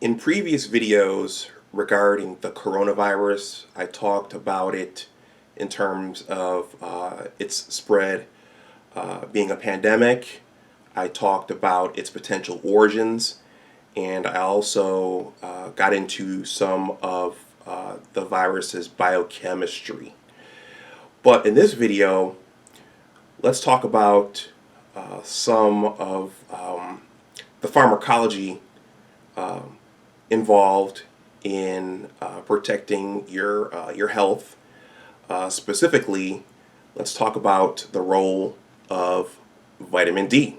In previous videos regarding the coronavirus, I talked about it in terms of its spread being a pandemic. I talked about its potential origins, and I also got into some of the virus's biochemistry. But in this video, let's talk about some of the pharmacology involved in protecting your health. Specifically, let's talk about the role of vitamin D.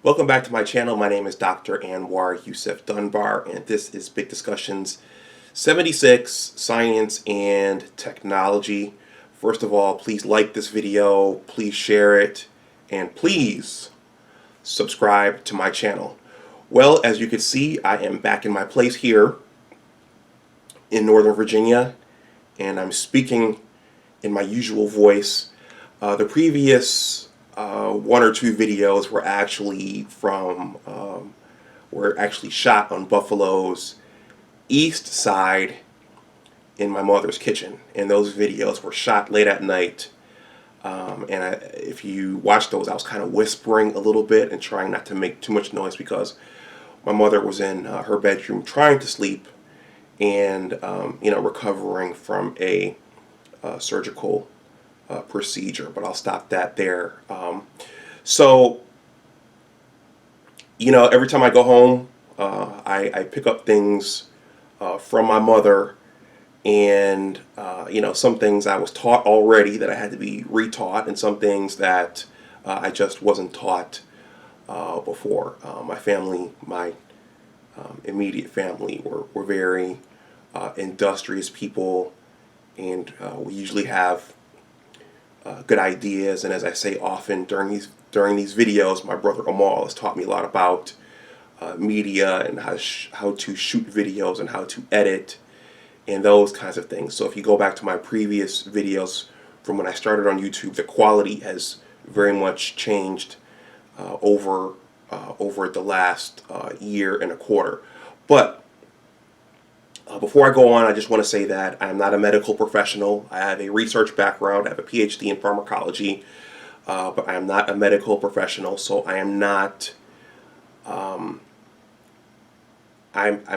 Welcome back to my channel. My name is Dr. Anwar Youssef Dunbar, and this is Big Discussions 76, Science and Technology. First of all, please like this video, please share it, and please subscribe to my channel. Well, as you can see, I am back in my place here in Northern Virginia, and I'm speaking in my usual voice. The previous one or two videos were actually shot on Buffalo's east side in my mother's kitchen, and those videos were shot late at night. If you watch those, I was kind of whispering a little bit and trying not to make too much noise because my mother was in her bedroom trying to sleep and recovering from a surgical procedure. But I'll stop that there. So every time I go home, I pick up things from my mother, and some things I was taught already that I had to be retaught, and some things that I just wasn't taught before. My immediate family were very industrious people, and we usually have good ideas. And as I say often during these videos, my brother Amal has taught me a lot about media and how to shoot videos and how to edit and those kinds of things. So if you go back to my previous videos from when I started on YouTube, the quality has very much changed over the last year and a quarter. But before I go on, I just want to say that I'm not a medical professional. I have a research background. I have a PhD in pharmacology, but I am not a medical professional. So I am not. I'm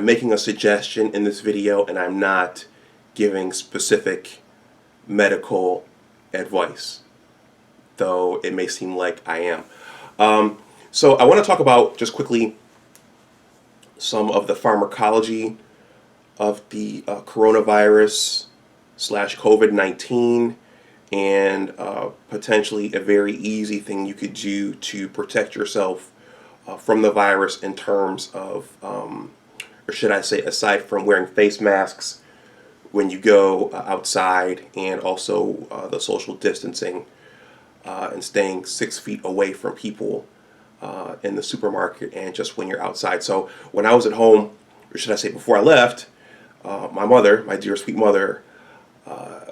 making a suggestion in this video, and I'm not giving specific medical advice, though it may seem like I am. So I want to talk about, just quickly, some of the pharmacology of the coronavirus / COVID-19, and potentially a very easy thing you could do to protect yourself from the virus in terms of, or should I say, aside from wearing face masks when you go outside, and also the social distancing and staying 6 feet away from people in the supermarket and just when you're outside. So when I was at home, or should I say before I left, my mother, my dear sweet mother,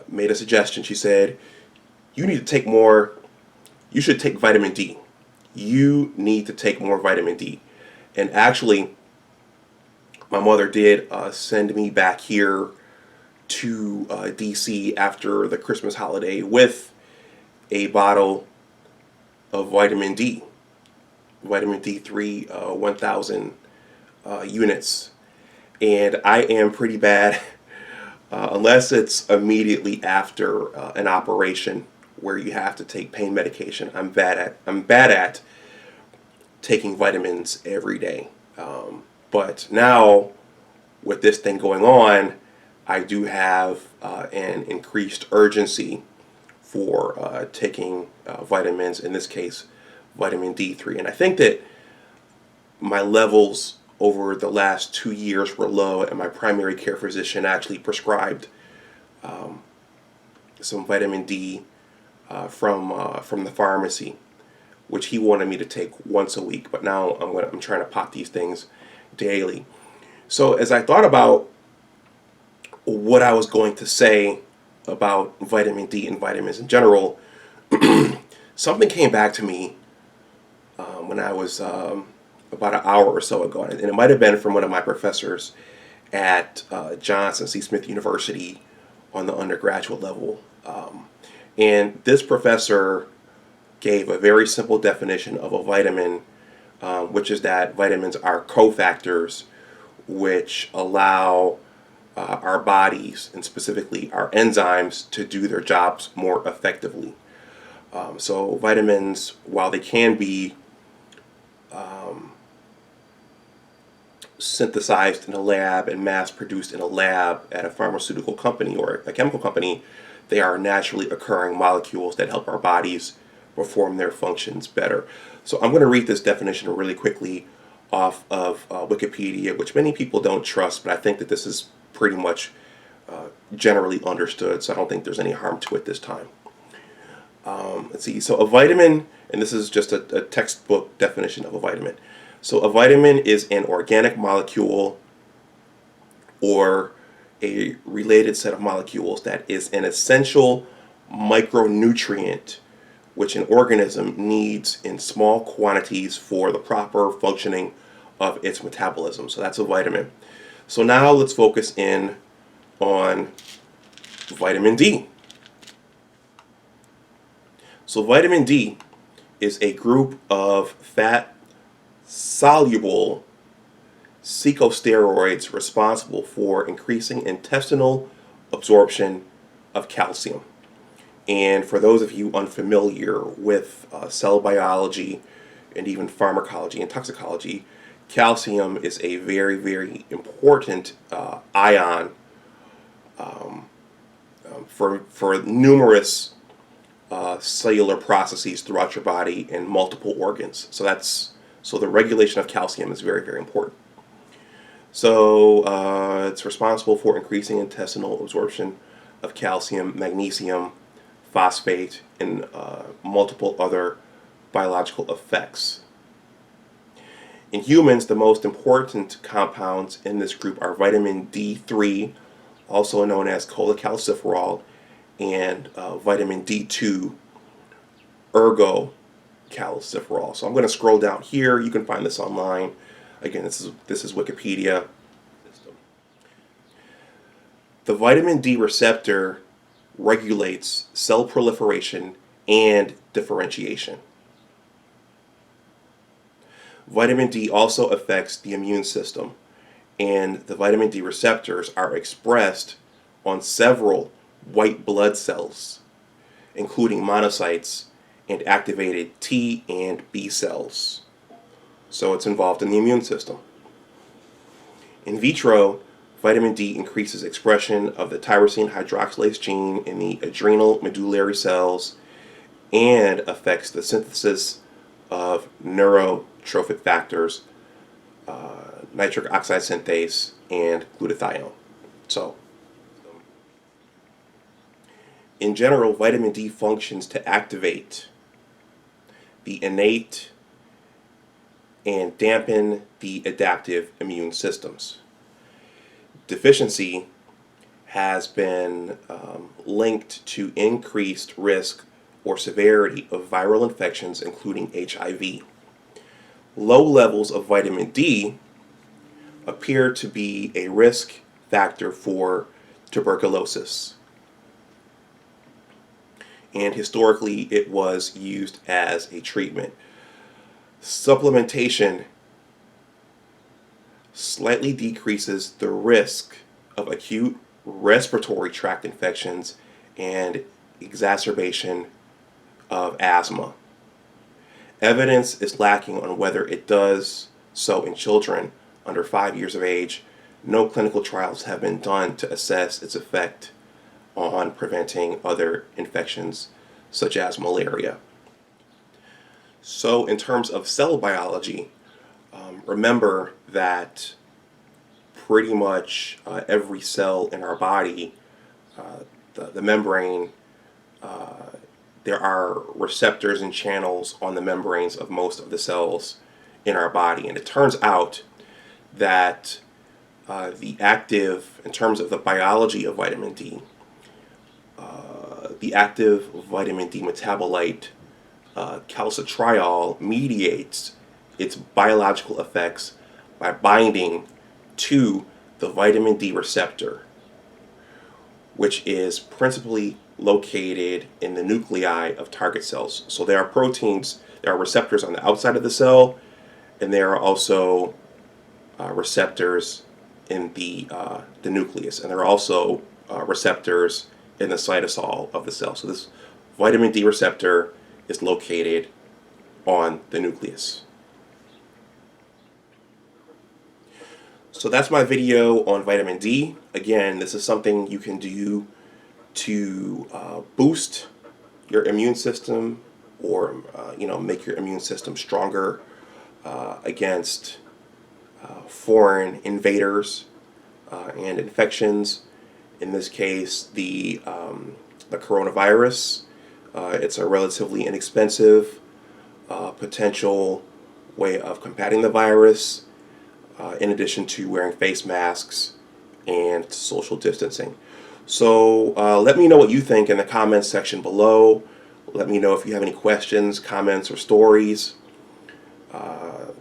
made a suggestion. She said, you should take vitamin D. You need to take more vitamin D. And actually, my mother did send me back here to DC after the Christmas holiday with a bottle of vitamin D, vitamin D3, 1,000 units. And I am pretty bad, unless it's immediately after an operation where you have to take pain medication. I'm bad at taking vitamins every day. But now, with this thing going on, I do have an increased urgency for taking vitamins, in this case, vitamin D3. And I think that my levels over the last 2 years were low, and my primary care physician actually prescribed some vitamin D from the pharmacy, which he wanted me to take once a week. But now I'm trying to pop these things daily. So as I thought about what I was going to say about vitamin D and vitamins in general, something came back to me when I was about an hour or so ago, and it might have been from one of my professors at Johnson C. Smith University on the undergraduate level. And this professor gave a very simple definition of a vitamin, which is that vitamins are cofactors which allow our bodies, and specifically our enzymes, to do their jobs more effectively. So vitamins, while they can be synthesized in a lab and mass produced in a lab at a pharmaceutical company or a chemical company, they are naturally occurring molecules that help our bodies perform their functions better. So I'm going to read this definition really quickly off of Wikipedia, which many people don't trust, but I think that this is pretty much generally understood, so I don't think there's any harm to it this time. Let's see. So a vitamin, and this is just a textbook definition of a vitamin. So a vitamin is an organic molecule or a related set of molecules that is an essential micronutrient which an organism needs in small quantities for the proper functioning of its metabolism. So that's a vitamin. So now let's focus in on vitamin D. So vitamin D is a group of fat-soluble corticosteroids responsible for increasing intestinal absorption of calcium. And for those of you unfamiliar with cell biology and even pharmacology and toxicology, calcium is a very, very important ion for numerous cellular processes throughout your body and multiple organs. So the regulation of calcium is very, very important. So it's responsible for increasing intestinal absorption of calcium, magnesium, phosphate, and multiple other biological effects. In humans, the most important compounds in this group are vitamin D3, also known as cholecalciferol, and vitamin D2, ergocalciferol. So I'm going to scroll down here. You can find this online. Again, this is Wikipedia. The vitamin D receptor regulates cell proliferation and differentiation. Vitamin D also affects the immune system, and the vitamin D receptors are expressed on several white blood cells, including monocytes and activated T and B cells. So it's involved in the immune system. In vitro, vitamin D increases expression of the tyrosine hydroxylase gene in the adrenal medullary cells and affects the synthesis of neurotrophic factors, nitric oxide synthase, and glutathione. So, in general, vitamin D functions to activate the innate and dampen the adaptive immune systems. Deficiency has been linked to increased risk or severity of viral infections, including HIV. Low levels of vitamin D appear to be a risk factor for tuberculosis. And historically, it was used as a treatment. Supplementation slightly decreases the risk of acute respiratory tract infections and exacerbation of asthma. Evidence is lacking on whether it does so in children under 5 years of age. No clinical trials have been done to assess its effect on preventing other infections such as malaria. So in terms of cell biology, remember that pretty much every cell in our body, the membrane, there are receptors and channels on the membranes of most of the cells in our body. And it turns out that the active, in terms of the biology of vitamin D, the active vitamin D metabolite calcitriol mediates its biological effects by binding to the vitamin D receptor, which is principally located in the nuclei of target cells. So there are proteins, there are receptors on the outside of the cell, and there are also receptors in the nucleus, and there are also receptors in the cytosol of the cell. So this vitamin D receptor is located on the nucleus. So that's my video on vitamin D. Again, this is something you can do to boost your immune system, or make your immune system stronger against foreign invaders and infections. In this case, the coronavirus. It's a relatively inexpensive potential way of combating the virus, in addition to wearing face masks and social distancing. So let me know what you think in the comments section below. Let me know if you have any questions, comments, or stories.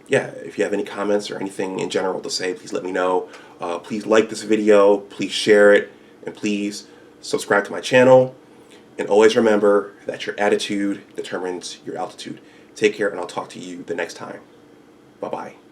If you have any comments or anything in general to say, please let me know. Please like this video, please share it, and please subscribe to my channel. And always remember that your attitude determines your altitude. Take care, and I'll talk to you the next time. Bye-bye.